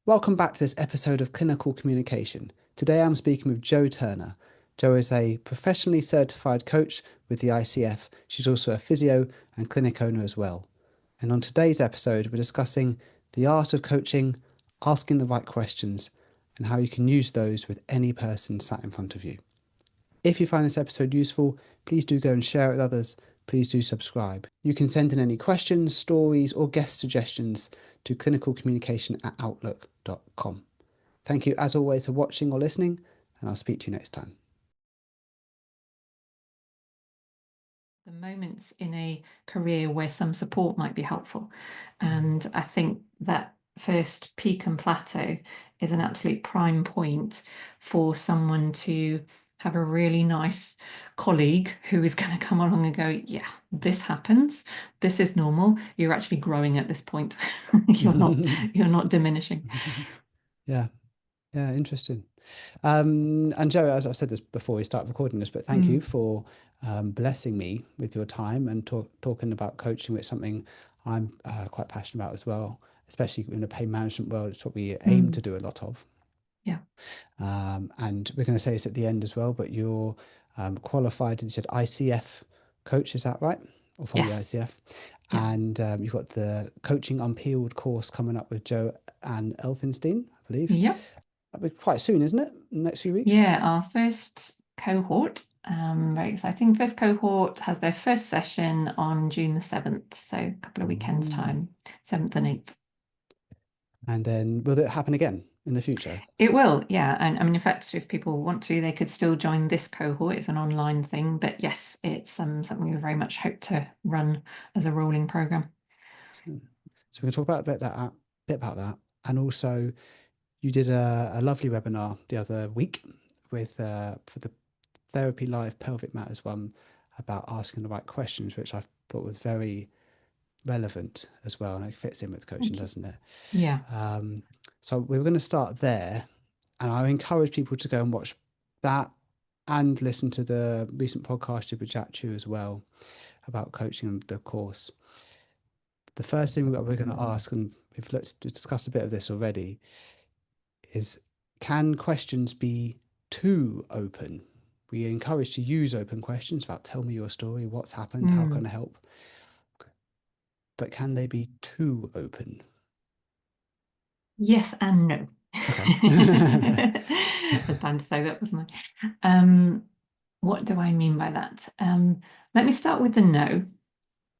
Welcome back to this episode of Clinical Communication. Today I'm speaking with Jo Turner. Jo is a professionally certified coach with the ICF. She's also a physio and clinic owner as well. And on today's episode, we're discussing the art of coaching, asking the right questions, and how you can use those with any person sat in front of you. If you find this episode useful, please do go and share it with others. Please do subscribe. You can send in any questions, stories, or guest suggestions to clinicalcommunication@outlook.com. Thank you, as always, for watching or listening, and I'll speak to you next time. The moments in a career where some support might be helpful. And I think that first peak and plateau is an absolute prime point for someone to have a really nice colleague who is going to come along and go, yeah, this happens. This is normal. You're actually growing at this point. you're not diminishing. Yeah, yeah, interesting. And Jo, as I've said this before we start recording this, but thank you Mm, for blessing me with your time and talking about coaching, which is something I'm quite passionate about as well, especially in the pain management world. It's what we aim to mm, do a lot of. yeah. And we're going to say this at the end as well, but you're qualified, you said ICF coach, is that right? Or from the Yes. ICF. Yeah. And you've got the Coaching Unpeeled course coming up with Jo and Elphinstein, I believe. Yep. That'll be quite soon, isn't it? In the next few weeks? Yeah, our first cohort, very exciting. First cohort has their first session on June the 7th, so a couple of weekends' Mm. time, 7th and 8th. And then will it happen again in the future? It will, yeah. And I mean, in fact, if people want to, they could still join this cohort. It's an online thing, but yes, it's something we very much hope to run as a rolling program. So, so we're going to talk about a bit about that. And also, you did a lovely webinar the other week with for the Therapy Live Pelvic Matters one about asking the right questions, which I thought was very relevant as well, and it fits in with coaching, Thank you. doesn't it? Yeah. Um, so we were going to start there, and I encourage people to go and watch that and listen to the recent podcast you with Jack Chu as well about coaching and the course. The first thing that we're going to ask, and we've discussed a bit of this already, is can questions be too open? We encourage to use open questions about tell me your story, what's happened, how can Mm. I help? But can they be too open? Yes and no. Okay. I was bound to say that, wasn't I? What do I mean by that? Let me start with the no,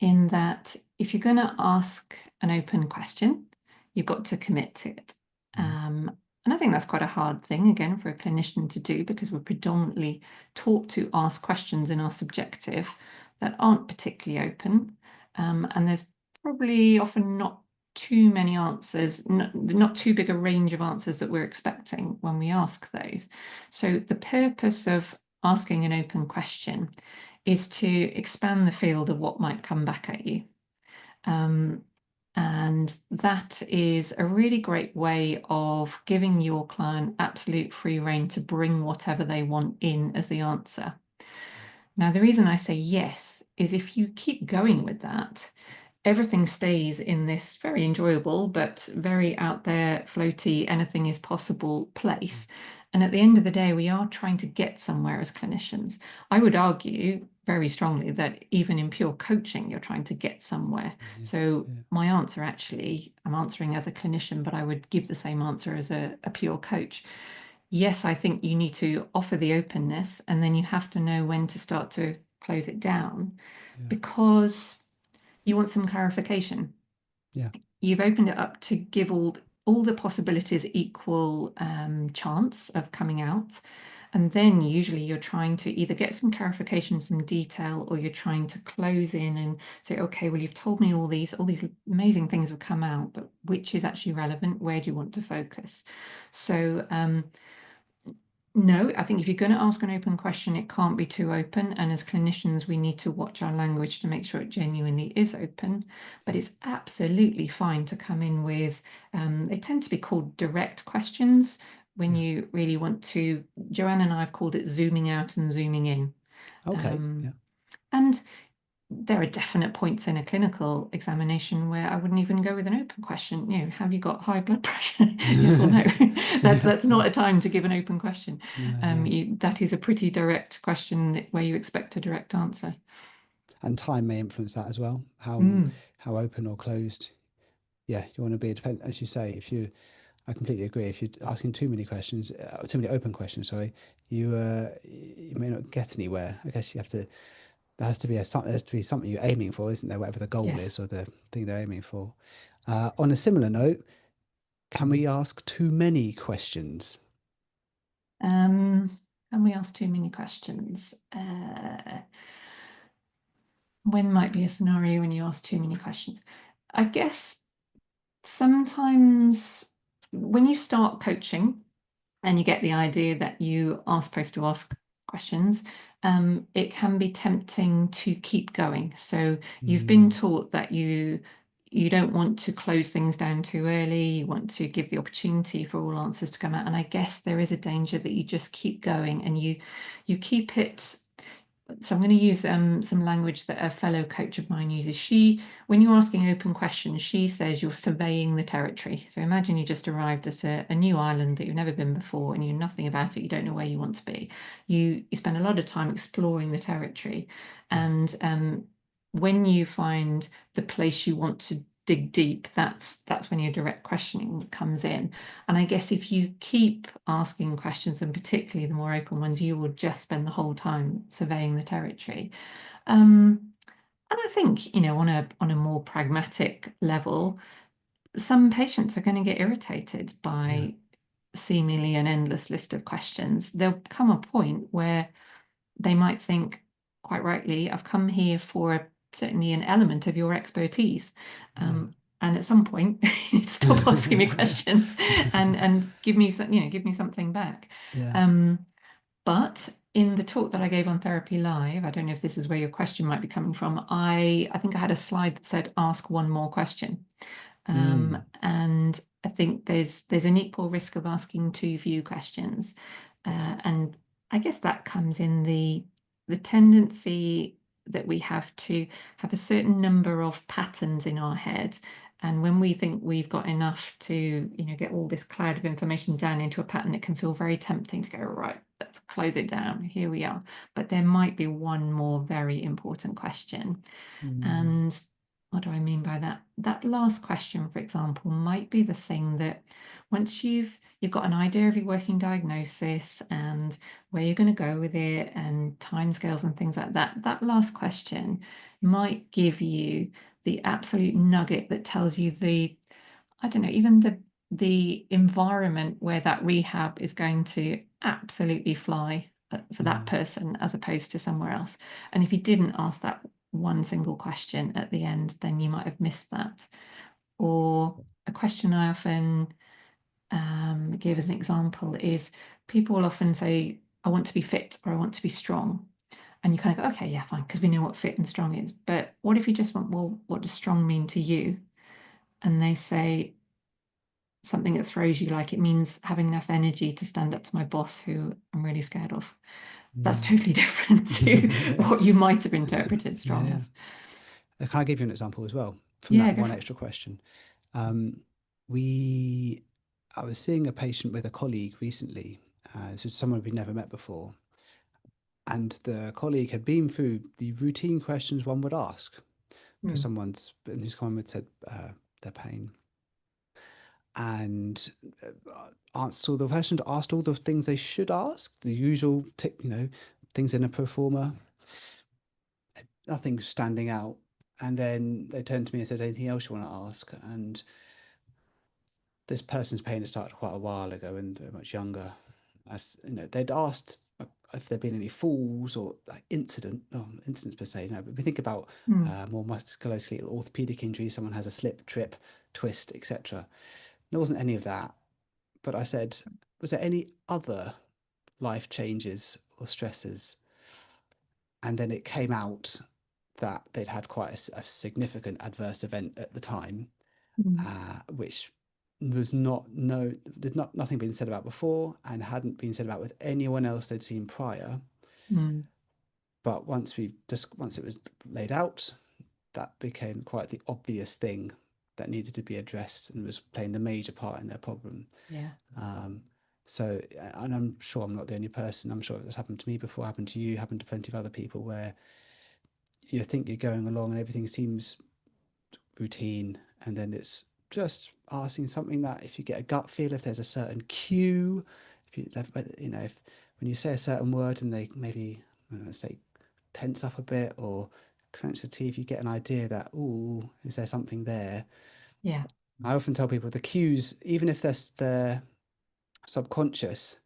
in that if you're going to ask an open question, you've got to commit to it. And I think that's quite a hard thing, again, for a clinician to do because we're predominantly taught to ask questions in our subjective that aren't particularly open. And there's probably often not too many answers, not too big a range of answers that we're expecting when we ask those. So the purpose of asking an open question is to expand the field of what might come back at you. Um, and that is a really great way of giving your client absolute free rein to bring whatever they want in as the answer. Now, the reason I say yes is if you keep going with that, everything stays in this very enjoyable but very out there, floaty, anything is possible place. And at the end of the day, we are trying to get somewhere as clinicians. I would argue very strongly that even in pure coaching, you're trying to get somewhere. Yeah, So yeah, my answer actually, I'm answering as a clinician, but I would give the same answer as a pure coach. Yes, I think you need to offer the openness, and then you have to know when to start to close it down yeah, because you want some clarification. yeah, You've opened it up to give all the possibilities equal chance of coming out. And then usually you're trying to either get some clarification, some detail, or you're trying to close in and say, okay, well, you've told me all these amazing things have come out, but which is actually relevant? Where do you want to focus? So no, I think if you're going to ask an open question, it can't be too open. And as clinicians, we need to watch our language to make sure it genuinely is open. But yeah, it's absolutely fine to come in with, they tend to be called direct questions when yeah. you really want to. Joanne and I have called it zooming out and zooming in. Okay. Um, Yeah, and there are definite points in a clinical examination where I wouldn't even go with an open question. Have you got high blood pressure? Yes or no? Yeah, That's not a time to give an open question. no, no. That is a pretty direct question where you expect a direct answer. And time may influence that as well. Mm, How open or closed. Yeah, you want to be depend as you say. If you, I completely agree. If you're asking too many questions, too many open questions, sorry, you may not get anywhere. I guess you have to. There has to be there has to be something you're aiming for, isn't there? Whatever the goal yes. is or the thing they're aiming for. On a similar note, can we ask too many questions? Um, and we ask too many questions. When might be a scenario when you ask too many questions? I guess sometimes when you start coaching and you get the idea that you are supposed to ask questions, it can be tempting to keep going. So you've been Mm, taught that you don't want to close things down too early. You want to give the opportunity for all answers to come out. And I guess there is a danger that you just keep going and you keep it. So I'm going to use some language that a fellow coach of mine uses. When you're asking open questions, she says you're surveying the territory. So imagine you just arrived at a new island that you've never been before and you know nothing about it. You don't know where you want to be. You spend a lot of time exploring the territory, yeah. and when you find the place you want to dig deep, that's when your direct questioning comes in. And I guess if you keep asking questions, and particularly the more open ones, you will just spend the whole time surveying the territory. And I think, on a more pragmatic level, some patients are going to get irritated Yeah. by seemingly an endless list of questions. There'll come a point where they might think, quite rightly, I've come here for certainly an element of your expertise. Yeah. And at some point, you need to stop asking me questions and give me give me something back. Yeah. Um, but in the talk that I gave on Therapy Live, I don't know if this is where your question might be coming from. I think I had a slide that said ask one more question. Mm, And I think there's an equal risk of asking too few questions. yeah. And I guess that comes in the tendency that we have to have a certain number of patterns in our head. And when we think we've got enough to, get all this cloud of information down into a pattern, it can feel very tempting to go, right, let's close it down. Here we are. But there might be one more very important question. Mm, And what do I mean by that? That last question, for example, might be the thing that once you've got an idea of your working diagnosis and where you're going to go with it and timescales and things like that, that last question might give you the absolute nugget that tells you I don't know, even the environment where that rehab is going to absolutely fly for that yeah. person as opposed to somewhere else. And if you didn't ask that one single question at the end, then you might have missed that. Or a question I often give as an example is people will often say, I want to be fit or I want to be strong. And you kind of go, okay, yeah, fine, because we know what fit and strong is. But what if you just went, well, what does strong mean to you? And they say, something that throws you, like it means having enough energy to stand up to my boss who I'm really scared of. That's Mm. totally different to Yeah. what you might have interpreted Yeah. strong Yeah. as. Can I give you an example as well from Yeah, that go one for it. extra question? Um, we, I was seeing a patient with a colleague recently, so someone we'd never met before, and the colleague had been through the routine questions one would ask for Mm, someone's, and who's someone had said their pain, and answered all the questions, asked all the things they should ask, the usual, things in a pro forma, nothing standing out. And then they turned to me and said, anything else you want to ask? And this person's pain had started quite a while ago and they're much younger. As you know, they'd asked if there'd been any falls or like incidents per se. No, but we think about mm, more musculoskeletal orthopedic injuries. Someone has a slip, trip, twist, etc. There wasn't any of that. But I said, was there any other life changes or stresses? And then it came out that they'd had quite a significant adverse event at the time, mm, which was not no did not nothing been said about before and hadn't been said about with anyone else they'd seen prior. mm, But once it was laid out, that became quite the obvious thing that needed to be addressed and was playing the major part in their problem. Yeah. Um, so, and I'm sure I'm not the only person. I'm sure it's happened to me before, happened to you, happened to plenty of other people, where you think you're going along and everything seems routine, and then it's just asking something that, if you get a gut feel, if there's a certain cue, if you, if when you say a certain word and they maybe, I don't know, say tense up a bit or clench the teeth, you get an idea that, oh, is there something there? Yeah. I often tell people the cues, even if they're subconscious,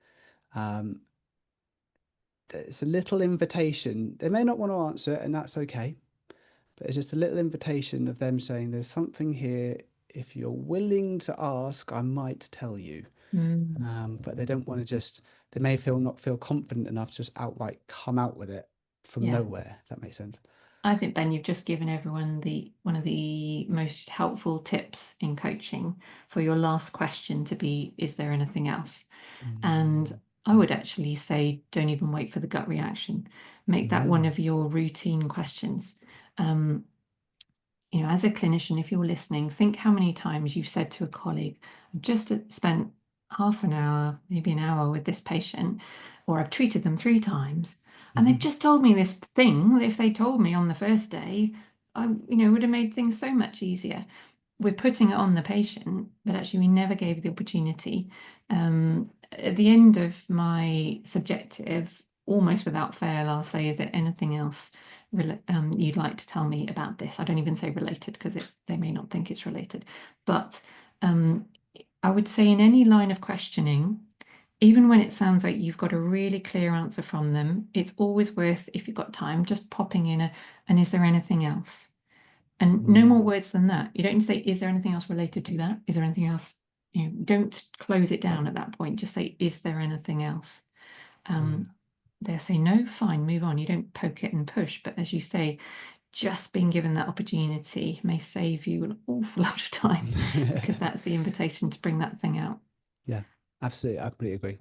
um, it's a little invitation. They may not want to answer it, and that's okay. But it's just a little invitation of them saying, there's something here. If you're willing to ask, I might tell you. Mm. But they don't want to just, they may not feel confident enough to just outright come out with it from Yeah. nowhere, if that makes sense. I think, Ben, you've just given everyone one of the most helpful tips in coaching for your last question to be, is there anything else? And I Yeah. would actually say, don't even wait for the gut reaction. Make that one Mm. of your routine questions. Um, as a clinician, if you're listening, think how many times you've said to a colleague, I've just spent half an hour, maybe an hour with this patient, or I've treated them 3 times, and they've Mhm. just told me this thing that if they told me on the first day, I, would have made things so much easier. We're putting it on the patient, but actually we never gave the opportunity. At the end of my subjective, almost without fail, I'll say, is there anything else you'd like to tell me about this? I don't even say related because they may not think it's related. But um, I would say in any line of questioning, even when it sounds like you've got a really clear answer from them, it's always worth, if you've got time, just popping in and is there anything else? And no more Mm. words than that. You don't need to say, is there anything else related to that? Is there anything else? Don't close it down at that point. Just say, is there anything else? Yeah. They'll say no, fine, move on. You don't poke it and push. But as you say, just being given that opportunity may save you an awful lot of time because that's the invitation to bring that thing out. Yeah, absolutely. I completely agree.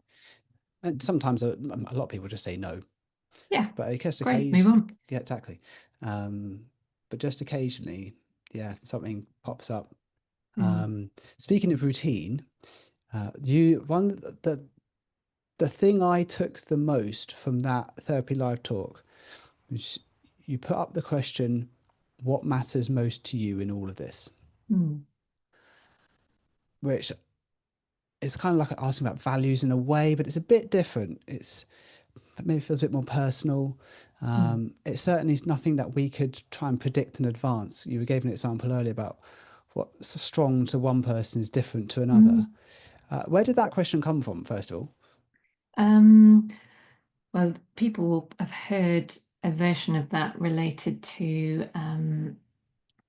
And sometimes a lot of people just say no, Yeah, but I guess great, move occasionally, on. yeah, exactly. But just occasionally, yeah, something pops up. Mm, Speaking of routine, you one the thing I took the most from that therapy live talk was you put up the question, what matters most to you in all of this? mm, Which is kind of like asking about values in a way, but it's a bit different. It maybe feels a bit more personal. mm, It certainly is nothing that we could try and predict in advance. You gave an example earlier about what's strong to one person is different to another. mm. Where did that question come from, first of all? Um, well, people have heard a version of that related to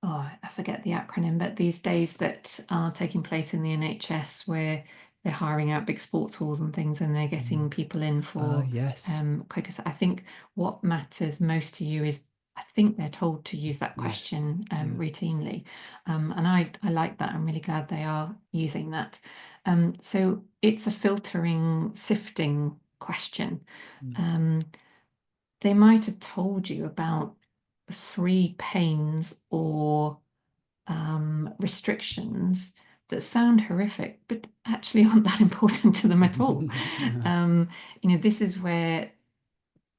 oh, I forget the acronym, but these days that are taking place in the NHS where they're hiring out big sports halls and things and they're getting Mm. people in for Yes. quicker. So I think what matters most to you is I think they're told to use that Yes. question Yeah. routinely. And I like that. I'm really glad they are using that. So it's a filtering, sifting question. Mm. Um, they might have told you about 3 pains or restrictions that sound horrific, but actually aren't that important to them at all. Um, this is where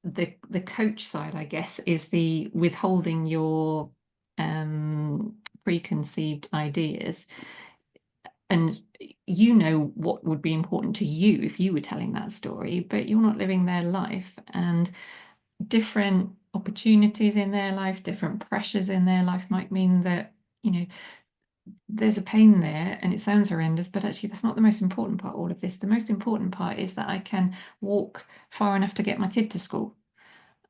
the coach side, I guess, is the withholding your preconceived ideas, and what would be important to you if you were telling that story, but you're not living their life, and different opportunities in their life, different pressures in their life might mean that there's a pain there and it sounds horrendous, but actually that's not the most important part of all of this. The most important part is that I can walk far enough to get my kid to school.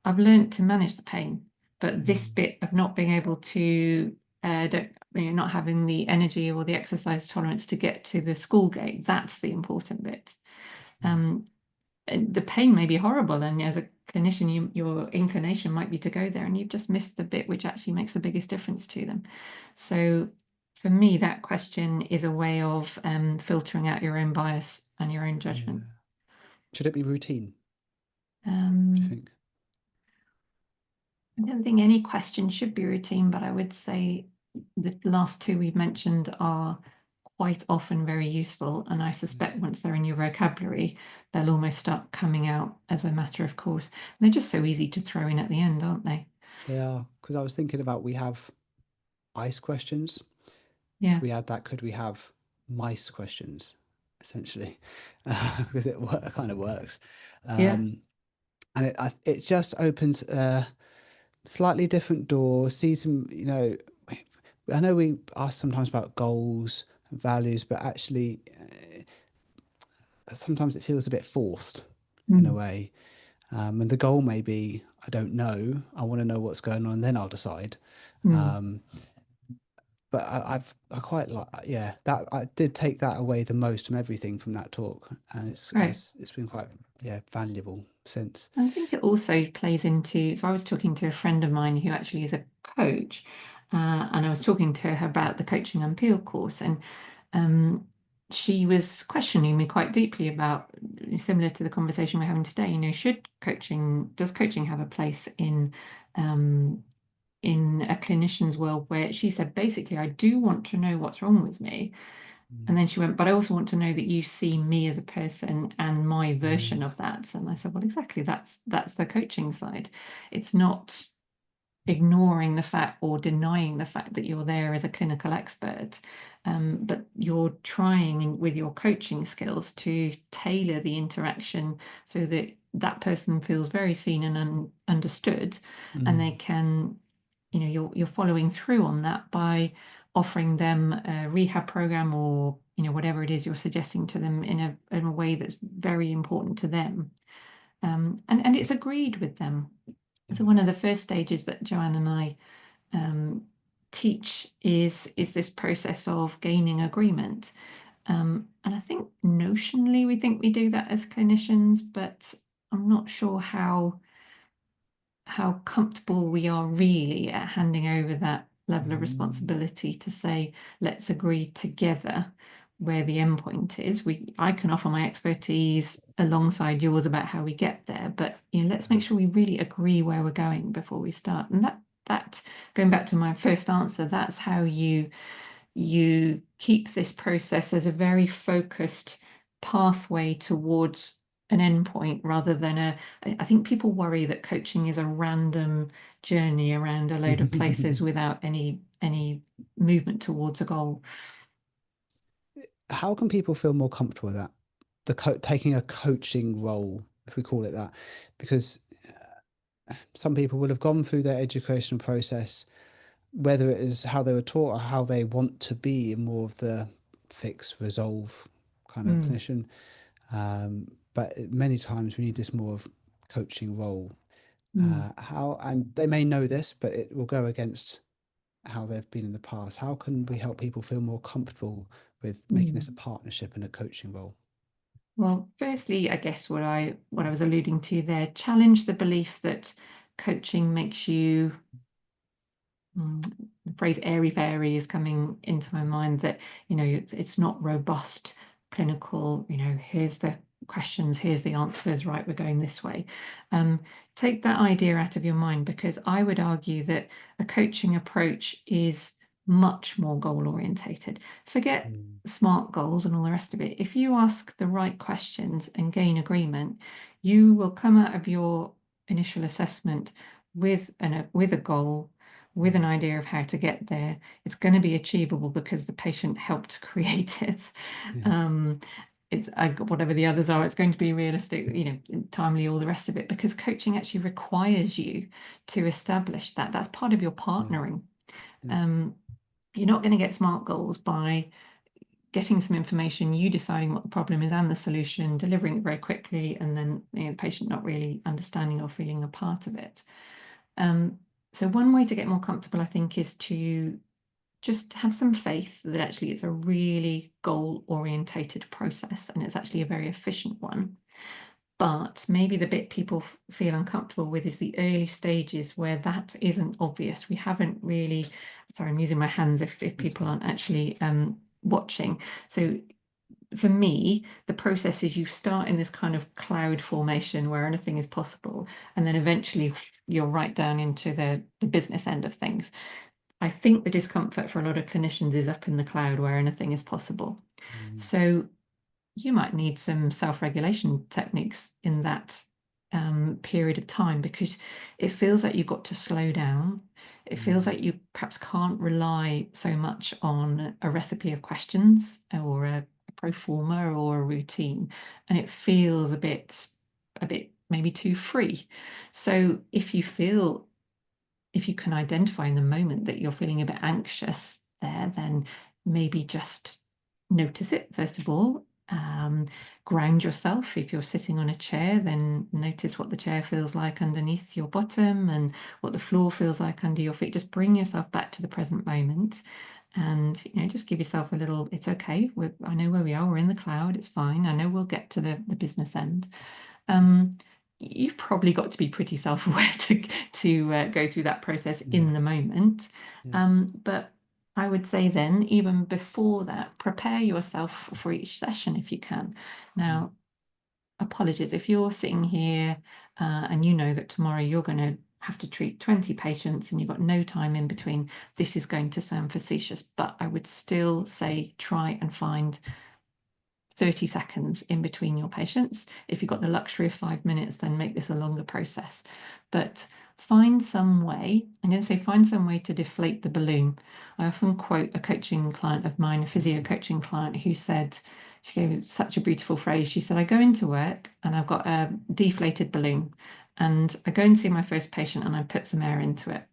I've learned to manage the pain, but this Mm. bit of not being able to don't not having the energy or the exercise tolerance to get to the school gate, that's the important bit. Yeah. Um, the pain may be horrible, and as a clinician, your inclination might be to go there, and you've just missed the bit which actually makes the biggest difference to them. So, for me, that question is a way of filtering out your own bias and your own Yeah. judgment. Should it be routine, do you Um, think? I don't think any question should be routine, but I would say the last two we've mentioned are quite often very useful. And I suspect once they're in your vocabulary, they'll almost start coming out as a matter of course. And they're just so easy to throw in at the end, aren't they? They are, because I was thinking about, we have ice questions. If Yeah. we add that, could we have mice questions, essentially? Because it kind of works. Yeah. And it just opens a slightly different door, see some, I know we ask sometimes about goals and values, but actually sometimes it feels a bit forced in a Mm. way. And the goal may be, I don't know, I want to know what's going on, and then I'll decide. Mm. Um, but I quite like, yeah, that I did take that away the most from everything from that talk, and Great. it's been quite, yeah, valuable since. I think it also plays into, so I was talking to a friend of mine who actually is a coach, and I was talking to her about the coaching and peel course, and um, she was questioning me quite deeply about, similar to the conversation we're having today, does coaching have a place um, in a clinician's world, where she said, basically, I do want to know what's wrong with me. And then she went, but I also want to know that you see me as a person and my version Mm, of that. And I said, well, exactly, that's the coaching side. It's not ignoring the fact or denying the fact that you're there as a clinical expert, but you're trying with your coaching skills to tailor the interaction so that that person feels very seen and understood, and they mm, can, you're following through on that by offering them a rehab program, or whatever it is you're suggesting to them in a way that's very important to them, and it's agreed with them. So yeah. one of the first stages that Joanne and I um, teach is this process of gaining agreement. And I think notionally we think we do that as clinicians, but I'm not sure how comfortable we are really at handing over that level of Mm, responsibility to say, let's agree together where the endpoint is. I can offer my expertise alongside yours about how we get there, but let's make yeah. sure we really agree where we're going before we start. And that going back to my first answer, that's how you keep this process as a very focused pathway towards an endpoint, rather than I think people worry that coaching is a random journey around a load of places without any movement towards a goal. How can people feel more comfortable with that? Taking a coaching role, if we call it that, because some people will have gone through their educational process, whether it is how they were taught or how they want to be in more of the fix, resolve kind of Mm, clinician. But many times we need this more of coaching role. mm, How, and they may know this, but it will go against how they've been in the past. How can we help people feel more comfortable with making this a mm. partnership and a coaching role? Well, firstly, I guess what I was alluding to there, challenge the belief that coaching makes you, the phrase airy fairy is coming into my mind, that it's not robust clinical, here's the questions, here's the answers, right, we're going this way. Take that idea out of your mind, because I would argue that a coaching approach is much more goal orientated. Forget Mm, smart goals and all the rest of it. If you ask the right questions and gain agreement, you will come out of your initial assessment with a goal, with an mm, idea of how to get there. It's going to be achievable because the patient helped create it. yeah. Um, whatever the others are, it's going to be realistic, timely, all the rest of it, because coaching actually requires you to establish that. That's part of your Yeah. partnering. Yeah. Um, you're not going to get smart goals by getting some information, you deciding what the problem is and the solution, delivering it very quickly, and then the patient not really understanding or feeling a part of it. Um, so one way to get more comfortable, I think, is to just have some faith that actually it's a really goal orientated process, and it's actually a very efficient one. But maybe the bit people feel uncomfortable with is the early stages where that isn't obvious. We haven't really, sorry, I'm using my hands if That's people fine. aren't actually watching. So for me, the process is you start in this kind of cloud formation where anything is possible, and then eventually you're right down into the business end of things. I think the discomfort for a lot of clinicians is up in the cloud where anything is possible. Mm, So you might need some self-regulation techniques in that period of time, because it feels like you've got to slow down. It feels mm, like you perhaps can't rely so much on a recipe of questions or a pro forma or a routine, and it feels a bit maybe too free. So if you can identify in the moment that you're feeling a bit anxious there, then maybe just notice it first of all. Ground yourself. If you're sitting on a chair, then notice what the chair feels like underneath your bottom and what the floor feels like under your feet. Just bring yourself back to the present moment, and just give yourself a little, it's okay. I know where we are. We're in the cloud. It's fine. I know we'll get to the business end. um, you've probably got to be pretty self-aware to go through that process yeah, in the moment. yeah, But I would say then, even before that, prepare yourself for each session if you can. mm, Now, apologies, if you're sitting here and you know that tomorrow you're going to have to treat 20 patients and you've got no time in between, this is going to sound facetious, but I would still say try and find 30 seconds in between your patients. If you've yeah, got the luxury of 5 minutes, then make this a longer process. But find some way, I'm going to say find some way to deflate the balloon. I often quote a coaching client of mine, a physio coaching client, who said, she gave such a beautiful phrase. She said, I go into work and I've got a deflated balloon, and I go and see my first patient and I put some air into it.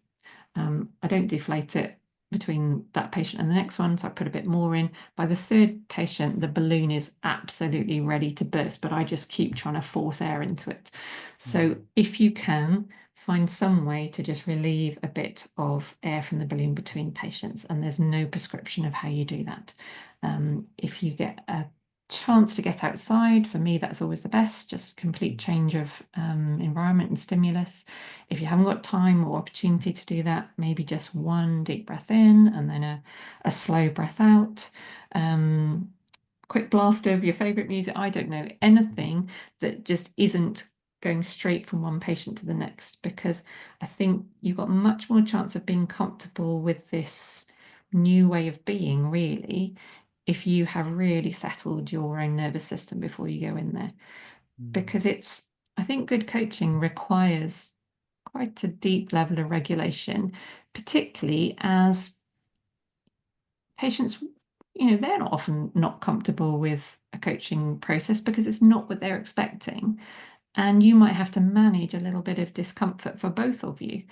I don't deflate it between that patient and the next one, so I put a bit more in. By the third patient, the balloon is absolutely ready to burst, but I just keep trying to force air into it. So mm, if you can, find some way to just relieve a bit of air from the balloon between patients, and there's no prescription of how you do that. If you get a chance to get outside, for me, that's always the best, just complete mm, change of environment and stimulus. If you haven't got time or opportunity to do that, maybe just one deep breath in and then a slow breath out. Um, quick blast over your favorite music. I don't know, mm, anything that just isn't going straight from one patient to the next, because I think you've got much more chance of being comfortable with this new way of being, really, if you have really settled your own nervous system before you go in there. mm, Because I think good coaching requires quite a deep level of regulation, particularly as patients, they're not often not comfortable with a coaching process because it's not what they're expecting. And you might have to manage a little bit of discomfort for both of you.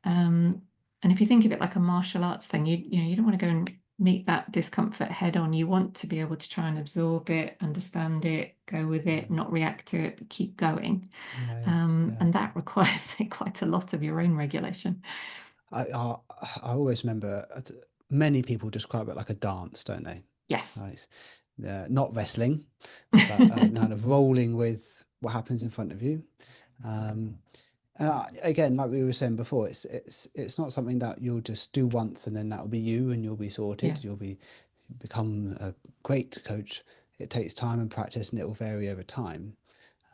Um, and if you think of it like a martial arts thing, you don't want to go and meet that discomfort head on. You want to be able to try and absorb it, understand it, go with it, mm, not react to it, but keep going. yeah, yeah, yeah. And that requires quite a lot of your own regulation. I, I I always remember many people describe it like a dance, don't they? Yes. Like, not wrestling, but kind of rolling with what happens in front of you. Um, and again, like we were saying before, it's not something that you'll just do once and then that'll be you and you'll be Yeah. sorted. Become a great coach. It takes time and practice, and it will vary over time.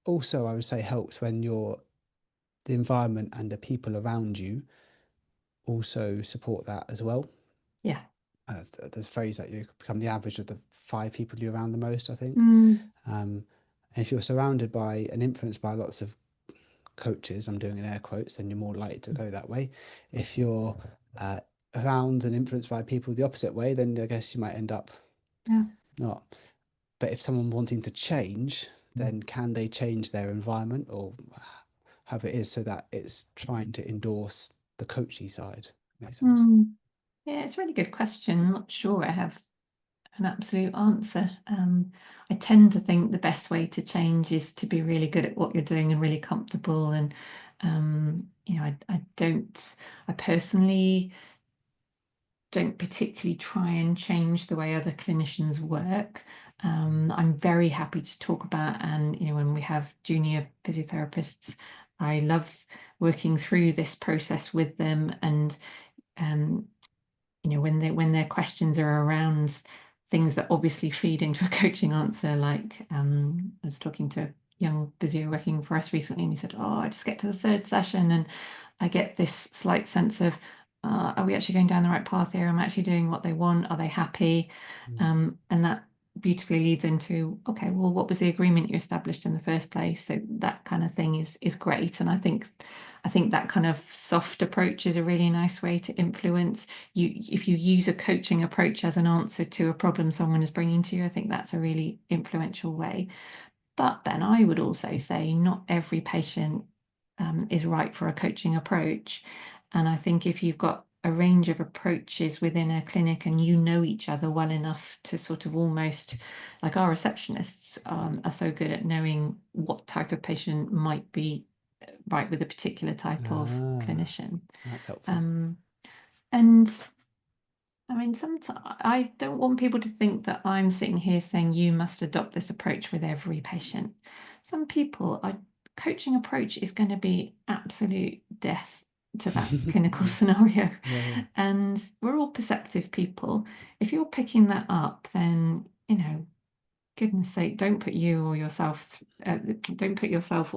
Also, I would say helps when the environment and the people around you also support that as well. Yeah. There's a phrase that you become the average of the five people you're around the most, I think. Mm, And if you're surrounded by and influenced by lots of coaches, I'm doing an air quotes, then you're more likely to go that way. If you're uh, around and influenced by people the opposite way, then I guess you might end up yeah. not. But if someone wanting to change, then can they change their environment or however it is so that it's trying to endorse the coachy side? Makes sense. Mm. Yeah, it's a really good question. I'm not sure I have an absolute answer. I tend to think the best way to change is to be really good at what you're doing and really comfortable. And I personally don't particularly try and change the way other clinicians work. I'm very happy to talk about, and when we have junior physiotherapists, I love working through this process with them. And um, when their questions are around things that obviously feed into a coaching answer. Like I was talking to a young physio working for us recently, and he said, "Oh, I just get to the third session and I get this slight sense of, are we actually going down the right path here? Am I actually doing what they want? Are they happy?" And that beautifully leads into, okay, well, what was the agreement you established in the first place? So that kind of thing is great. And I think that kind of soft approach is a really nice way to influence you. If you use a coaching approach as an answer to a problem someone is bringing to you, I think that's a really influential way. But then I would also say not every patient is right for a coaching approach. And I think if you've got a range of approaches within a clinic and you know each other well enough to sort of almost, like our receptionists are so good at knowing what type of patient might be right with a particular type of Ah, clinician. that's helpful. Um, and I mean, sometimes I don't want people to think that I'm sitting here saying you must adopt this approach with every patient. Some people, a coaching approach is going to be absolute death to that clinical Yeah, scenario. yeah, yeah, And we're all perceptive people. If you're picking that up, then, goodness sake, don't put yourself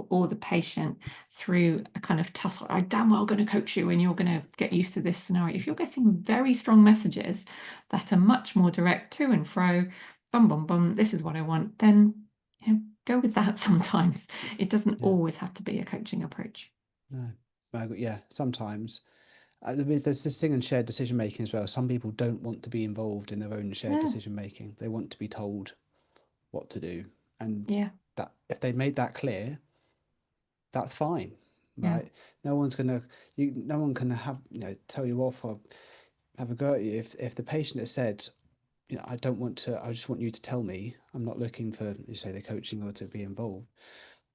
or the patient through a kind of tussle. I'm damn well going to coach you and you're going to get used to this scenario. If you're getting very strong messages that are much more direct to and fro, bum, bum, bum, this is what I want, then go with that sometimes. It doesn't yeah. always have to be a coaching approach. No, yeah. Sometimes there's this thing in shared decision making as well. Some people don't want to be involved in their own shared Yeah, decision making. They want to be told what to do, and yeah, that if they made that clear, that's fine, yeah, right? No one's gonna no one can have tell you off or have a go at you if the patient has said, I don't want to. I just want you to tell me. I'm not looking for you say the coaching or to be involved.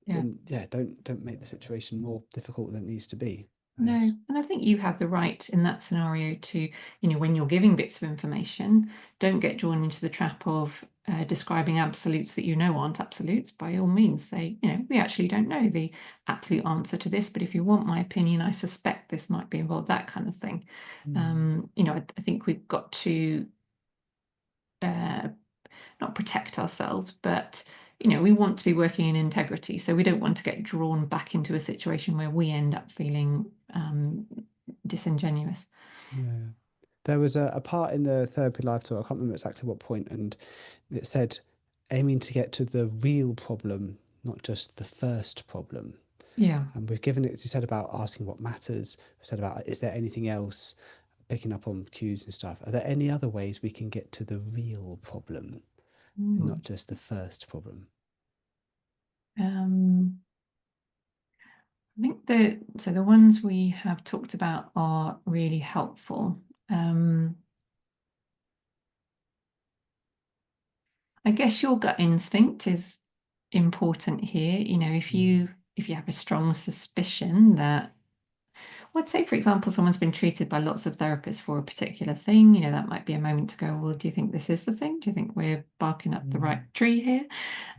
yeah. Then yeah, don't make the situation more difficult than it needs to be. I No, guess. and I think you have the right in that scenario to, when you're giving bits of information, don't get drawn into the trap of describing absolutes that you know aren't absolutes. By all means, say, we actually don't know the absolute answer to this, but if you want my opinion, I suspect this might be involved, that kind of thing. Mm. I think we've got to uh, not protect ourselves, but we want to be working in integrity. So we don't want to get drawn back into a situation where we end up feeling disingenuous. Yeah. There was a part in the therapy life talk, I can't remember exactly what point, and it said aiming to get to the real problem, not just the first problem. Yeah. And we've given it, as you said, about asking what matters. We said about, is there anything else, picking up on cues and stuff. Are there any other ways we can get to the real problem and Mm. not just the first problem? Um, I think the ones we have talked about are really helpful. Um, I guess your gut instinct is important here. Mm. If you have a strong suspicion that, let's say, for example, someone's been treated by lots of therapists for a particular thing, that might be a moment to go, well, do you think this is the thing? Do you think we're barking up the Mm. right tree here?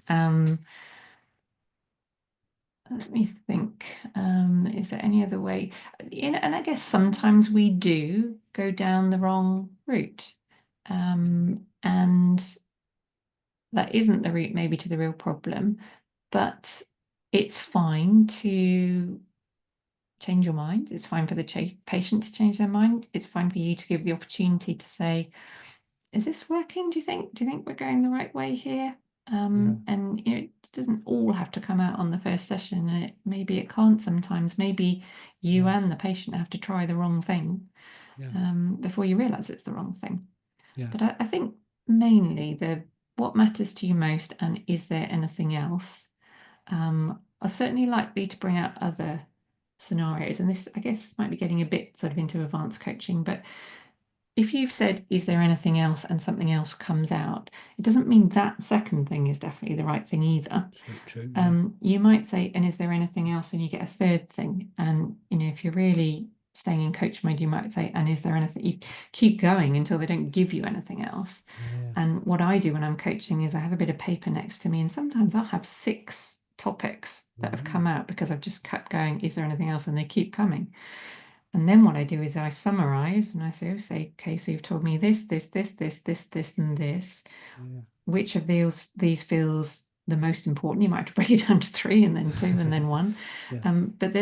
Um, Let me think. Is there any other way? And I guess sometimes we do go down the wrong route. And that isn't the route maybe to the real problem, but it's fine to change your mind. It's fine for the patient to change their mind. It's fine for you to give the opportunity to say, is this working? Do you think we're going the right way here? Yeah, And it doesn't all have to come out on the first session. And maybe it can't sometimes. Maybe you yeah, and the patient have to try the wrong thing yeah, before you realize it's the wrong thing. yeah. But I think mainly the what matters to you most and is there anything else are certainly likely to bring out other scenarios. And this, I guess, might be getting a bit sort of into advanced coaching, but if you've said, is there anything else, and something else comes out, it doesn't mean that second thing is definitely the right thing either. True, true. Yeah, You might say, and is there anything else? And you get a third thing. And, if you're really staying in coach mode, you might say, and is there anything? You keep going until they don't give you anything else. yeah, yeah, And what I do when I'm coaching is I have a bit of paper next to me, and sometimes I'll have 6 topics that have mm, come out because I've just kept going, is there anything else? And they keep coming. And then what I do is I summarize and I say, okay, so you've told me this, and this. Yeah. Which of these feels the most important? You might have to break it down to three and then two and then one. Yeah. But I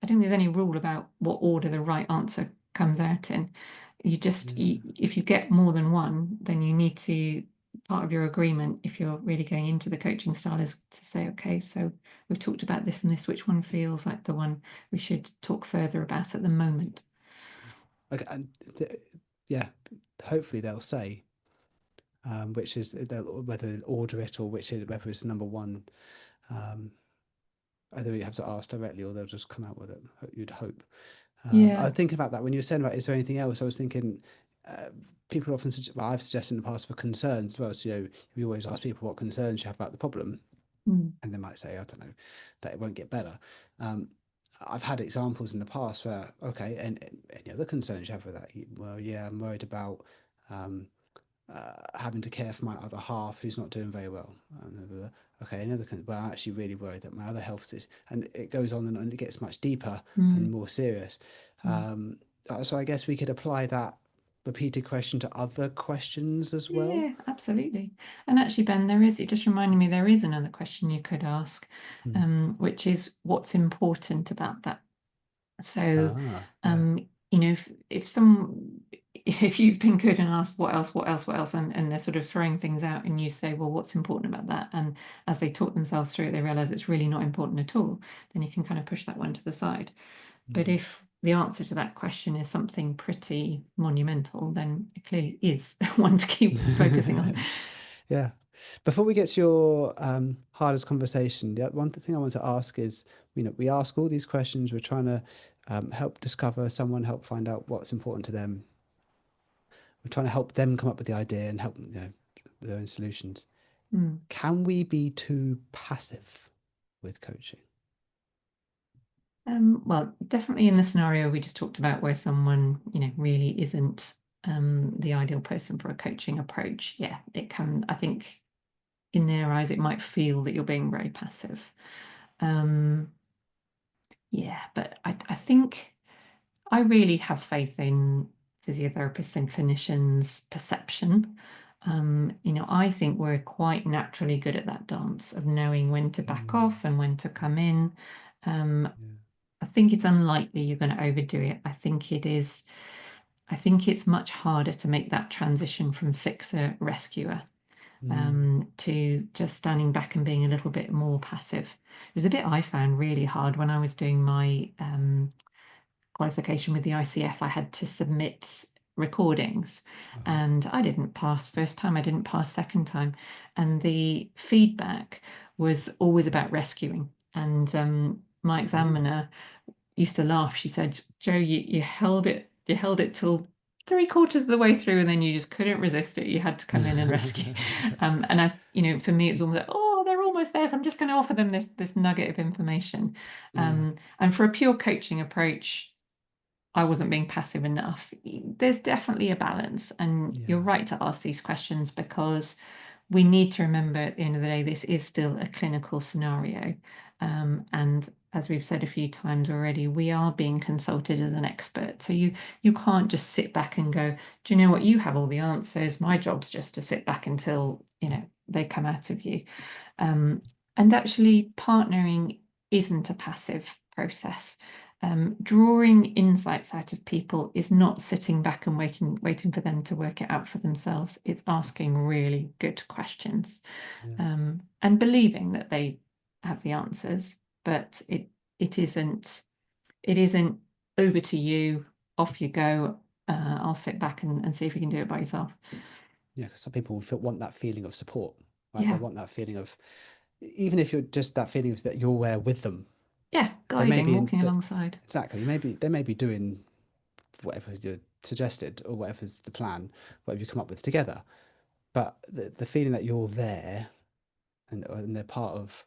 don't think there's any rule about what order the right answer comes out in. Yeah. If you get more than one, then you need to, part of your agreement, if you're really going into the coaching style, is to say, okay, so we've talked about this and this, which one feels like the one we should talk further about at the moment? Okay, and yeah, hopefully they'll say which is whether they'll order it or whether it's number one. Um, Either you have to ask directly or they'll just come out with it. You'd hope. I Yeah. was thinking about that when you were saying about is there anything else? I was thinking uh, people often well, I've suggested in the past for concerns as well. So we always ask people what concerns you have about the problem, Mm. and they might say I don't know that it won't get better. Um, I've had examples in the past where okay, and any other concerns you have with that? Well, yeah, I'm worried about um, having to care for my other half who's not doing very well. Okay, well, I'm actually really worried that my other health is, and it goes on and it gets much deeper and Mm. more serious. Mm. So I guess we could apply that repeated question to other questions as well. Yeah, absolutely. And actually, Ben, it just reminded me there is another question you could ask, Mm. which is what's important about that. So, Ah, yeah. if some if you've been good and asked what else, and they're sort of throwing things out, and you say, well, what's important about that? And as they talk themselves through it, they realize it's really not important at all, then you can kind of push that one to the side. But Mm. if the answer to that question is something pretty monumental, then it clearly is one to keep focusing on. Yeah. Before we get to your hardest conversation, the one thing I want to ask is, we ask all these questions. We're trying to help discover someone, help find out what's important to them. We're trying to help them come up with the idea and help with their own solutions. Mm. Can we be too passive with coaching? Well, definitely in the scenario we just talked about where someone, really isn't the ideal person for a coaching approach. Yeah, it can, I think in their eyes, it might feel that you're being very passive. Um, yeah, but I think I really have faith in physiotherapists and clinicians' perception. I think we're quite naturally good at that dance of knowing when to back Mm, off and when to come in. Um, yeah. I think it's unlikely you're going to overdo it. I think it's much harder to make that transition from fixer rescuer Mm, to just standing back and being a little bit more passive. It was a bit I found really hard when I was doing my qualification with the ICF. I had to submit recordings uh-huh. and I didn't pass first time, I didn't pass second time. And the feedback was always about rescuing. And my Oh. examiner used to laugh. She said, "Joe, you held it till three-quarters of the way through, and then you just couldn't resist it. You had to come in and rescue." And for me, it's almost like, oh, they're almost there, so I'm just going to offer them this nugget of information. Yeah, And for a pure coaching approach, I wasn't being passive enough. There's definitely a balance, and you're yeah, right to ask these questions because we need to remember at the end of the day, this is still a clinical scenario. And as we've said a few times already, we are being consulted as an expert. So you can't just sit back and go, do you know what? You have all the answers. My job's just to sit back until, they come out of you. Um, and actually partnering isn't a passive process. Drawing insights out of people is not sitting back and waiting for them to work it out for themselves. It's asking really good questions, yeah, and believing that they have the answers. But it isn't over to you, off you go. I'll sit back and see if you can do it by yourself. yeah. 'Cause some people want that feeling of support, right? They Yeah, want that feeling of, even if you're just that feeling of that you're there with them. yeah, They may guiding, be in walking that alongside. exactly. Maybe they may be doing whatever you suggested or whatever's the plan, whatever you come up with together. But the feeling that you're there and they're part of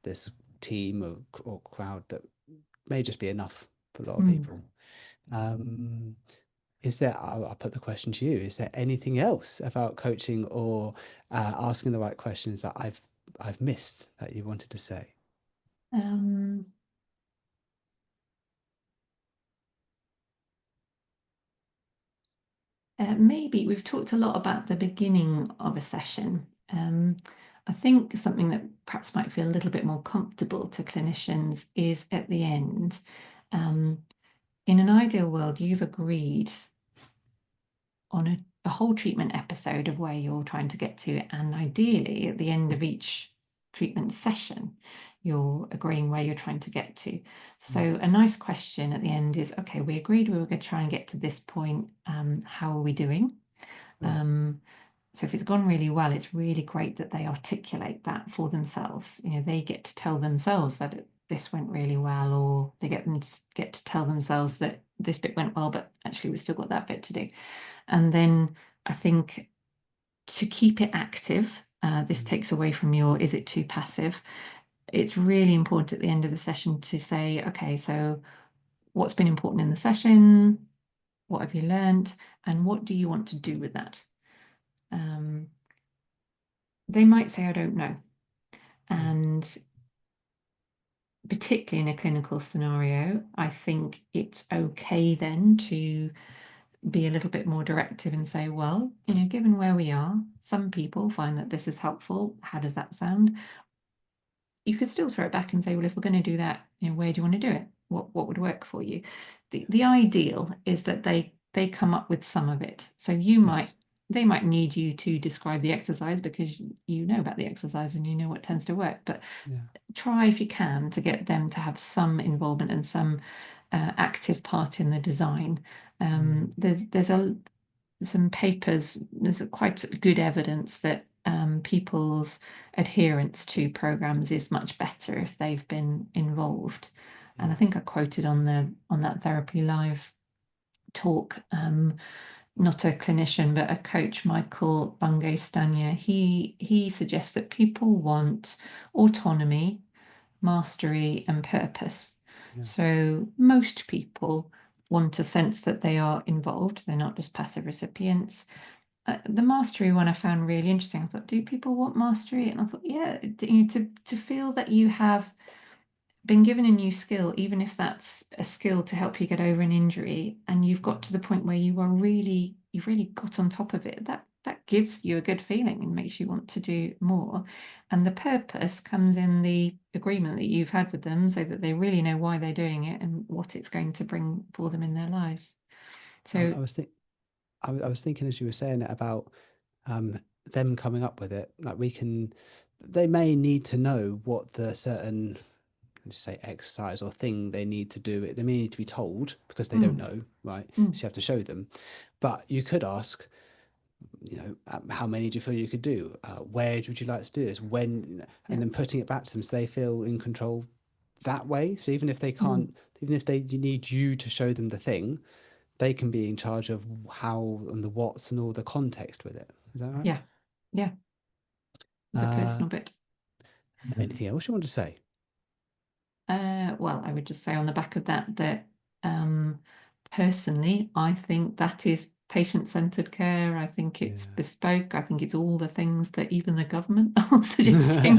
this team or crowd that may just be enough for a lot of Mm. people. Um, is there, I'll put the question to you, is there anything else about coaching or asking the right questions that I've missed that you wanted to say? Um, maybe we've talked a lot about the beginning of a session. I think something that perhaps might feel a little bit more comfortable to clinicians is at the end. In an ideal world, you've agreed on a whole treatment episode of where you're trying to get to, and ideally at the end of each treatment session, you're agreeing where you're trying to get to. So a nice question at the end is, okay, we agreed we were going to try and get to this point. How are we doing? Right. So if it's gone really well, it's really great that they articulate that for themselves. They get to tell themselves that this went really well, or they get to tell themselves that this bit went well, but actually we've still got that bit to do. And then I think to keep it active, this takes away from your, is it too passive? It's really important at the end of the session to say, okay, so what's been important in the session? What have you learned? And what do you want to do with that? They might say, I don't know. Yeah. And particularly in a clinical scenario, I think it's okay then to be a little bit more directive and say, well, given where we are, some people find that this is helpful. How does that sound? You could still throw it back and say, well, if we're going to do that, where do you want to do it? What would work for you? The ideal is that they come up with some of it. So Yes. they might need you to describe the exercise because you know about the exercise and you know what tends to work. But Yeah. try if you can to get them to have some involvement and some active part in the design. There's some papers, there's quite good evidence that people's adherence to programs is much better if they've been involved. And I Yeah. think I quoted on that Therapy Live talk, not a clinician but a coach, Michael Bungay Stanya. He suggests that people want autonomy, mastery, and purpose. Yeah. So most people want a sense that they are involved, they're not just passive recipients. The mastery one I found really interesting. I thought, do people want mastery? And I thought, yeah, to feel that you have been given a new skill, even if that's a skill to help you get over an injury, and you've got Yeah. to the point where you've really got on top of it, that gives you a good feeling and makes you want to do more. And the purpose comes in the agreement that you've had with them so that they really know why they're doing it and what it's going to bring for them in their lives. So, I was think I was thinking as you were saying it about um, them coming up with it. Like they may need to know what the certain, let's say, exercise or thing they need to do. They may need to be told because they don't mm, know, right? mm, So you have to show them. But you could ask, how many do you feel you could do? Where would you like to do this? When? yeah. And then putting it back to them so they feel in control that way. So even if they Mm. can't, even if they need you to show them the thing, they can be in charge of how and the what's and all the context with it. Is that right? Yeah, yeah, the Uh, personal bit. Anything else you want to say? Well, I would just say on the back of that um, personally, I think that is patient-centered care. I think it's Yeah. bespoke. I think it's all the things that even the government are suggesting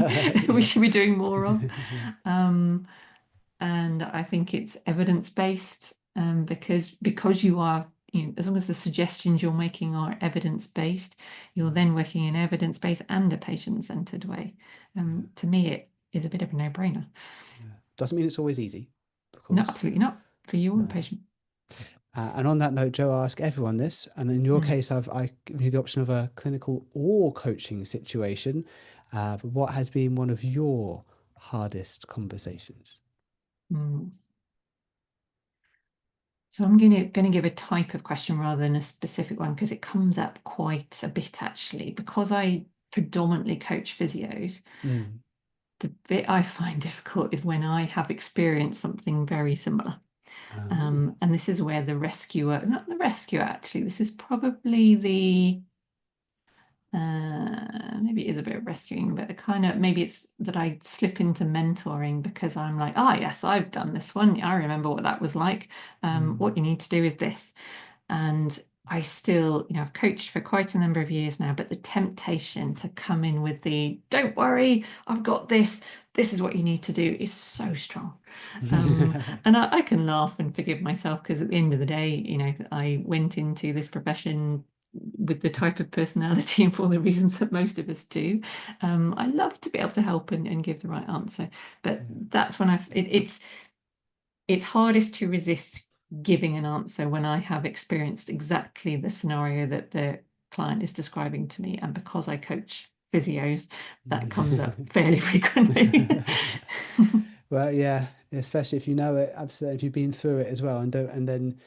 we Yeah. should be doing more of. Yeah. Um, and I think it's evidence-based because you are, as long as the suggestions you're making are evidence-based, you're then working in evidence-based and a patient-centered way. Yeah. To me, it is a bit of a no-brainer. Yeah. Doesn't mean it's always easy, of No, course. absolutely not for you or the No. patient. And on that note, Joe, I ask everyone this, and in your Mm, case, I given you the option of a clinical or coaching situation. But what has been one of your hardest conversations? mm. So I'm going to give a type of question rather than a specific one because it comes up quite a bit actually. Because I predominantly coach physios, Mm. the bit I find difficult is when I have experienced something very similar. Oh. And this is where the rescuer, not the rescuer actually, this is probably the maybe it is a bit of rescuing, but kind of maybe it's that I slip into mentoring because I'm like, ah, yes, I've done this one. I remember what that was like. Mm. What you need to do is this. And I still, I've coached for quite a number of years now, but the temptation to come in with the don't worry, I've got this, this is what you need to do is so strong. And I can laugh and forgive myself because at the end of the day, I went into this profession with the type of personality and for all the reasons that most of us do. I love to be able to help and give the right answer, but Yeah. that's when it's hardest to resist giving an answer when I have experienced exactly the scenario that the client is describing to me. And because I coach physios, that comes up fairly frequently. Well, yeah, especially if you know it, absolutely, if you've been through it as well, and don't, and then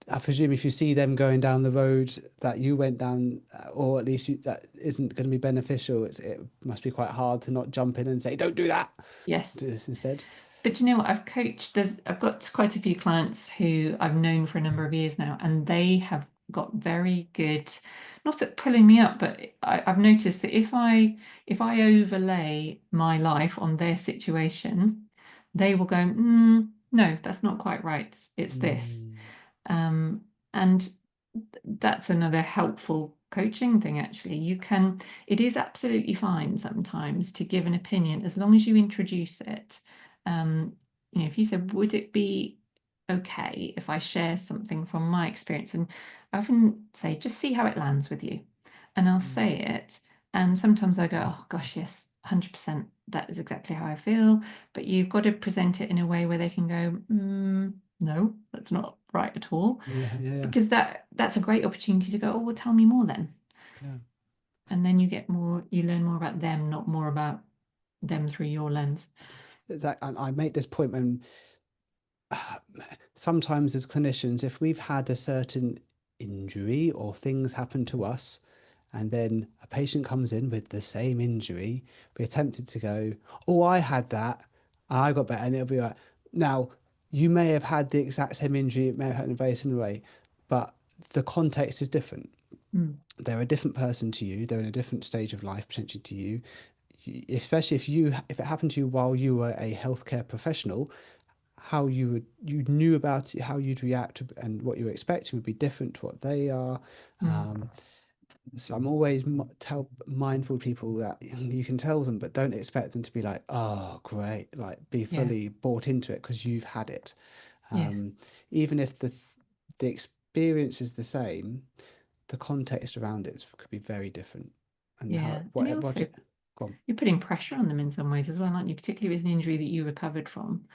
I presume if you see them going down the road that you went down, or at least that isn't going to be beneficial, it must be quite hard to not jump in and say, "Don't do that." Yes. Do this instead. But you know what? I've got quite a few clients who I've known for a number of years now, and they have got very good, not at pulling me up, but I've noticed that if I overlay my life on their situation, they will go, no, that's not quite right. It's this. Mm, Um, and that's another helpful coaching thing, actually. It is absolutely fine sometimes to give an opinion as long as you introduce it. Um, if you said, would it be okay if I share something from my experience? And I often say, just see how it lands with you. And I'll mm, say it. And sometimes I go, oh gosh, yes, 100%. That is exactly how I feel. But you've got to present it in a way where they can go, no, that's not right at all, yeah, yeah, yeah, because that's a great opportunity to go, oh, well, tell me more then. yeah. And then you learn more about them, not more about them through your lens. I make this point when sometimes as clinicians, if we've had a certain injury or things happen to us, and then a patient comes in with the same injury, we're tempted to go, "Oh, I had that, and I got better," and it'll be like, now you may have had the exact same injury, it may have happened in a very similar way, but the context is different. Mm. They're a different person to you. They're in a different stage of life potentially to you. Especially if it happened to you while you were a healthcare professional, how you knew about it, how you'd react, and what you were expecting would be different to what they are. Mm. So I'm always mindful of people that you can tell them, but don't expect them to be like, "Oh, great!" Like be Yeah. fully bought into it because you've had it. Yes. Um, Even if the experience is the same, the context around it could be very different, and how Yeah. And what also it. Go on. you're putting pressure on them in some ways as well, aren't you? Particularly if it's an injury that you recovered from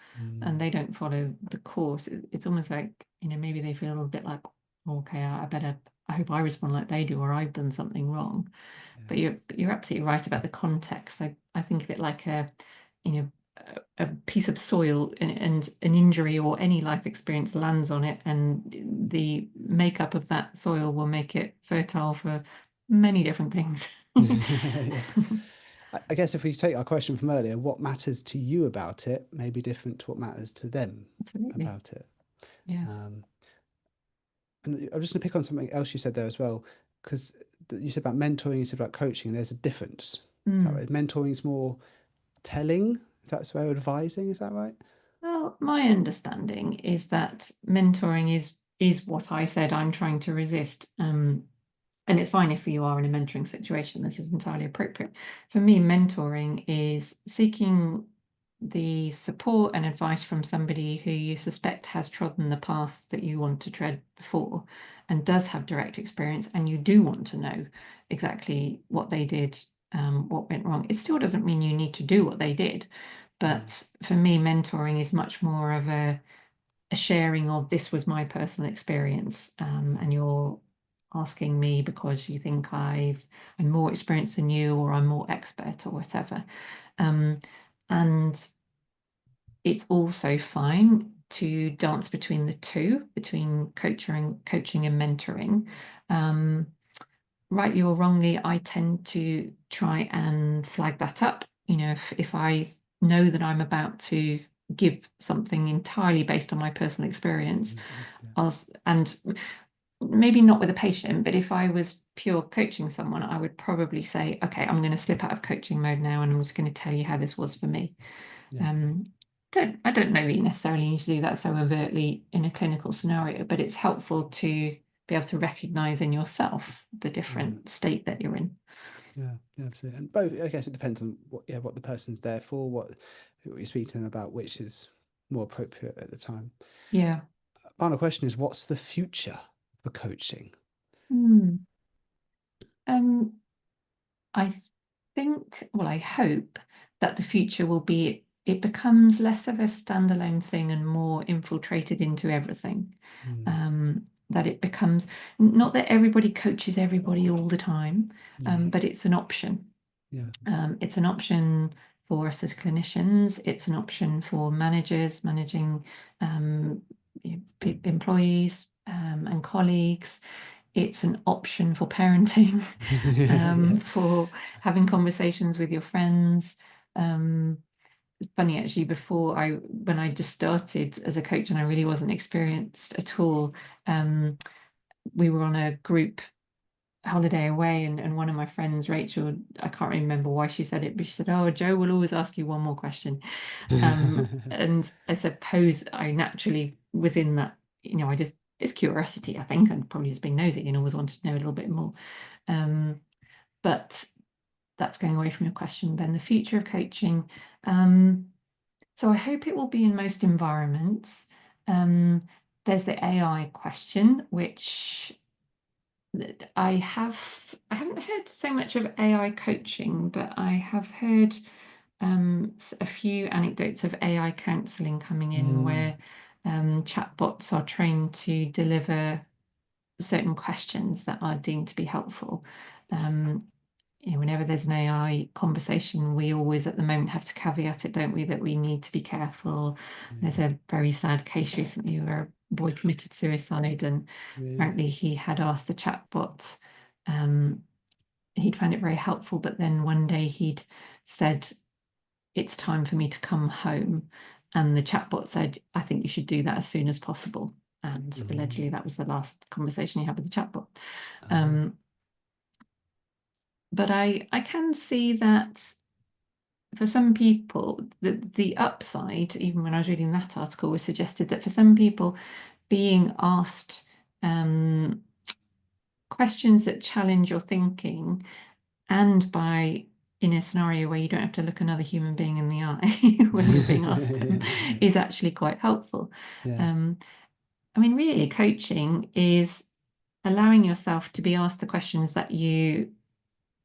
and Mm, they don't follow the course. It's almost like, maybe they feel a bit like, "Oh, okay, I hope I respond like they do, or I've done something wrong." But yeah. you're absolutely right about the context. I think of it like you know, a piece of soil, and an injury or any life experience lands on it, and the makeup of that soil will make it fertile for many different things. Yeah. I guess if we take our question from earlier, what matters to you about it may be different to what matters to them Absolutely. about it. Yeah. Um, and I'm just going to pick on something else you said there as well, because you said about mentoring, you said about coaching, there's a difference. Is that right? Mm. Mentoring is more telling, if that's the way of advising, is that right? Well, my understanding is that mentoring is what I said I'm trying to resist. And it's fine if you are in a mentoring situation, this is entirely appropriate. For me, mentoring is seeking the support and advice from somebody who you suspect has trodden the path that you want to tread before and does have direct experience, and you do want to know exactly what they did, what went wrong. It still doesn't mean you need to do what they did, Mm, but for me, mentoring is much more of a sharing of, this was my personal experience, and you're asking me because you think I'm more experienced than you, or I'm more expert, or whatever. Um, and it's also fine to dance between the two, between coaching and mentoring. Um, Rightly or wrongly, I tend to try and flag that up. If I know that I'm about to give something entirely based on my personal experience, mm, mm, yeah, and maybe not with a patient, but if I was pure coaching someone, I would probably say, okay, I'm going to slip out of coaching mode now, and I'm just going to tell you how this was for me. yeah, Um, I don't know that you necessarily need to do that so overtly in a clinical scenario, but it's helpful to be able to recognize in yourself the yeah, different state that you're in. yeah, yeah, absolutely. And both, I guess it depends on what the person's there for, who you speak to them about, which is more appropriate at the time. Yeah. Final question is, what's the future for coaching? Hmm. Um, I think, well, I hope that the future will be it becomes less of a standalone thing and more infiltrated into everything. Mm. That it becomes not that everybody coaches everybody all the time, Yeah. but it's an option. Yeah. It's an option for us as clinicians. It's an option for managers managing um, employees and colleagues. It's an option for parenting, Yeah. for having conversations with your friends. It's funny actually, when I just started as a coach and I really wasn't experienced at all, um, we were on a group holiday away, and one of my friends, Rachel, I can't remember why she said it, but she said, "Oh, Joe will always ask you one more question." And I suppose I naturally was in that, I just it's curiosity, I think, and probably just being nosy and always wanted to know a little bit more. Um, but that's going away from your question, Ben. The future of coaching. So I hope it will be in most environments. Um, there's the AI question, which I haven't heard so much of AI coaching, but I have heard a few anecdotes of AI counseling coming in Mm. where chatbots are trained to deliver certain questions that are deemed to be helpful. Um, whenever there's an AI conversation, we always at the moment have to caveat it, don't we, that we need to be careful. There's Yeah. a very sad case recently where a boy committed suicide, and Really. apparently he had asked the chatbot, um, he'd found it very helpful, but then one day he'd said, "It's time for me to come home." And the chatbot said, "I think you should do that as soon as possible." And Mm. allegedly that was the last conversation he had with the chatbot. Oh. Um, but I can see that for some people, the upside, even when I was reading that article, was suggested that for some people, being asked questions that challenge your thinking, and by in a scenario where you don't have to look another human being in the eye when you're being asked them, is actually quite helpful. Yeah. Um, I mean, really, coaching is allowing yourself to be asked the questions that you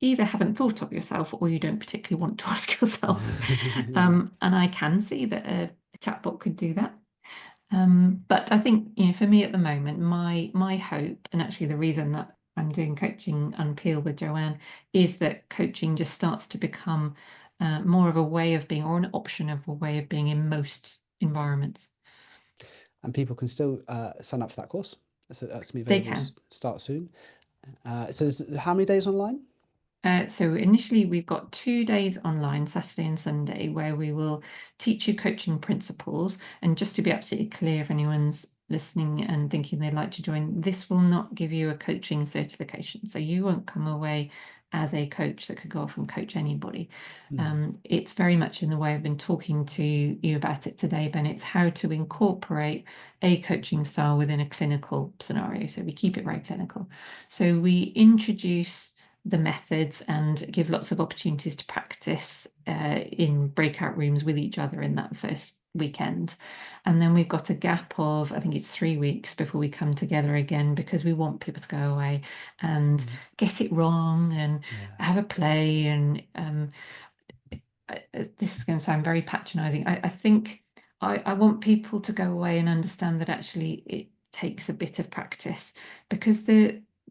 either haven't thought of yourself or you don't particularly want to ask yourself. Yeah. And I can see that a chatbot could do that. But I think, for me at the moment, my hope, and actually the reason that I'm doing coaching Unpeel with Joanne, is that coaching just starts to become more of a way of being, or an option of a way of being in most environments. And people can still sign up for that course. So that's going to be They available can. start soon. So how many days online? So initially, we've got 2 days online, Saturday and Sunday, where we will teach you coaching principles. And just to be absolutely clear, if anyone's listening and thinking they'd like to join, this will not give you a coaching certification. So you won't come away as a coach that could go off and coach anybody. Mm. It's very much in the way I've been talking to you about it today, Ben. It's how to incorporate a coaching style within a clinical scenario. So we keep it Yeah. very clinical. So we introduce the methods and give lots of opportunities to practice in breakout rooms with each other in that first weekend. And then we've got a gap of, I think it's 3 weeks before we come together again, because we want people to go away and Mm. get it wrong and Yeah. have a play. And this is going to sound very patronizing. I think I want people to go away and understand that actually it takes a bit of practice, because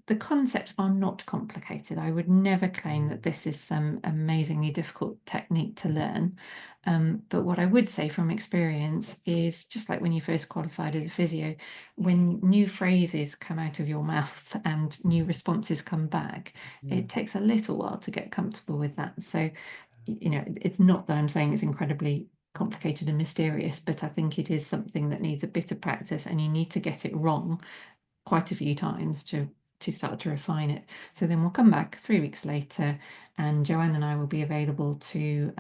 the concepts are not complicated. I would never claim Mm. that this is some amazingly difficult technique to learn. But what I would say from experience is, just like when you first qualified as a physio, when new phrases come out of your mouth and new responses come back, Yeah. it takes a little while to get comfortable with that. So it's not that I'm saying it's incredibly complicated and mysterious, but I think it is something that needs a bit of practice, and you need to get it wrong quite a few times to start to refine it. So then we'll come back 3 weeks later, and Joanne and I will be available to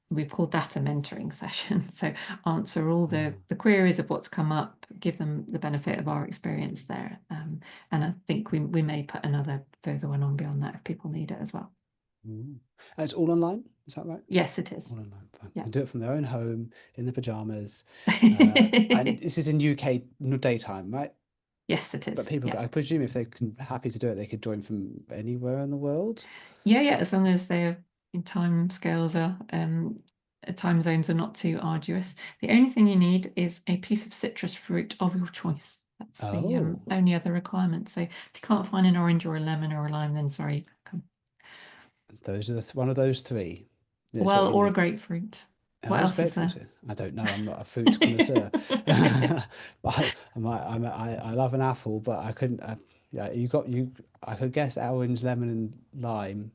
we've called that a mentoring session. So answer all the Oh. the queries of what's come up, give them the benefit of our experience there. And I think we may put another further one on beyond that if people need it as well. Mm. And it's all online, is that right? Yes, it is. All online. Fine. Yeah. Can do it from their own home in the pajamas. And It this is in UK daytime, right? Yes, it But is. people, Yeah. I presume if they're happy to do it, they could join from anywhere in the world. Yeah, yeah, as long as their time scales are time zones are not too arduous. The only thing you need is a piece of citrus fruit of your choice. That's the Oh, only other requirement. So if you can't find an orange or a lemon or a lime, then sorry, you can't come. those are one of those three. That's what Well, you or a need. grapefruit. What Oh, it's else is grapefruit. there? I don't know. I'm not a fruit connoisseur. But I love an apple, but I couldn't. Yeah, you got you. I could guess orange, lemon, and lime.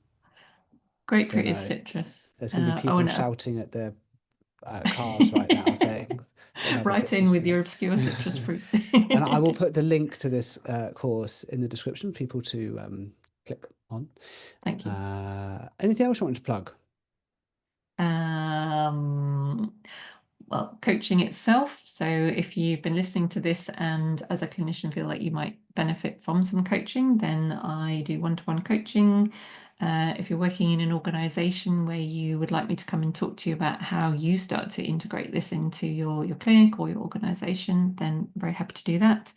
Don't Grapefruit is know. citrus. There's going to be Oh people no. shouting at their cars right now saying, "Get another Write in citrus with for me." your obscure citrus fruit. And I will put the link to this course in the description for people to click on. Thank you. Anything else you want to plug? Um, well, coaching itself. So if you've been listening to this and as a clinician feel like you might benefit from some coaching, then I do one-to-one coaching. If you're working in an organization where you would like me to come and talk to you about how you start to integrate this into your clinic or your organization, then I'm very happy to do that.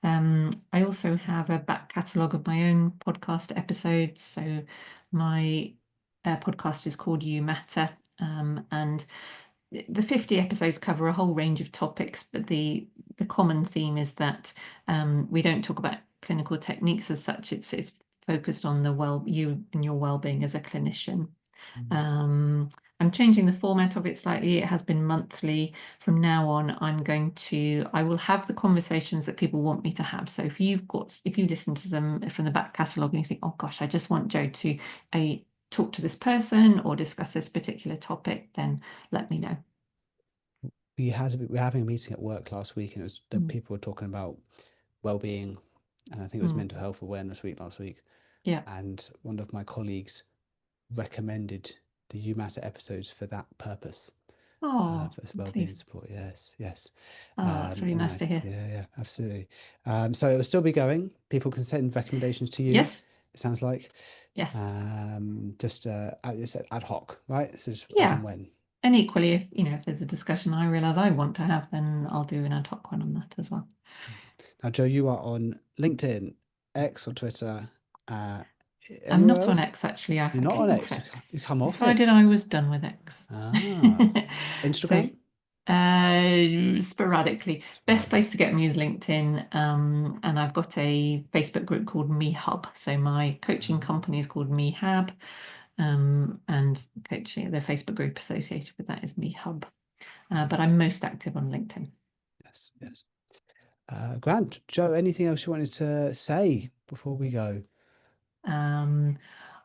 I also have a back catalogue of my own podcast episodes. So my podcast is called You Matter. And the 50 episodes cover a whole range of topics, but the common theme is that we don't talk about clinical techniques as such. It's focused on you and your well-being as a clinician. Um, I'm changing the format of it slightly. It has been monthly. From now on, I will have the conversations that people want me to have. So if you listen to them from the back catalogue and you think, oh gosh, I just want Joe to talk to this person or discuss this particular topic, then let me know. We were having a meeting at work last week, and the Mm, people were talking about well-being, and I think it was mm, Mental Health Awareness Week last week. yeah. And one of my colleagues recommended the You Matter episodes for that purpose, Oh, for its I'm well-being pleased. support. Yes, yes. Oh, that's really And nice to hear. yeah, absolutely. So it will still be going. People can send recommendations to you. Yes, It sounds like yes. just as you said, ad hoc, right? So just as and Yeah. when. And equally, if there's a discussion I realize I want to have, then I'll do an ad hoc one on that as well. Now, Joe, you are on LinkedIn, X or Twitter, uh, I'm anywhere not on else? X actually. I You're not on came off X. X. You come off Decided X. I was done with X. Ah, So Instagram? sporadically. Best Sporadically. place to get me is LinkedIn. And I've got a Facebook group called Me Hub. So my coaching Ah, company is called Me Hub. And coaching, the Facebook group associated with that is Me Hub. But I'm most active on LinkedIn. yes, yes. Grant, Joe, anything else you wanted to say before we go? Um,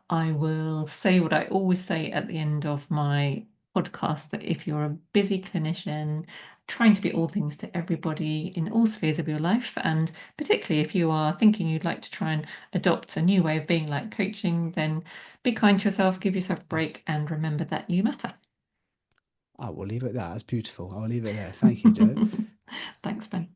I will say what I always say at the end of my podcast that if you're a busy clinician trying to be all things to everybody in all spheres of your life, and particularly if you are thinking you'd like to try and adopt a new way of being like coaching, then be kind to yourself, give yourself a Yes. break, and remember that you matter. I will leave it there. That's beautiful. I'll leave it there. Thank you, Joe. Thanks, Ben.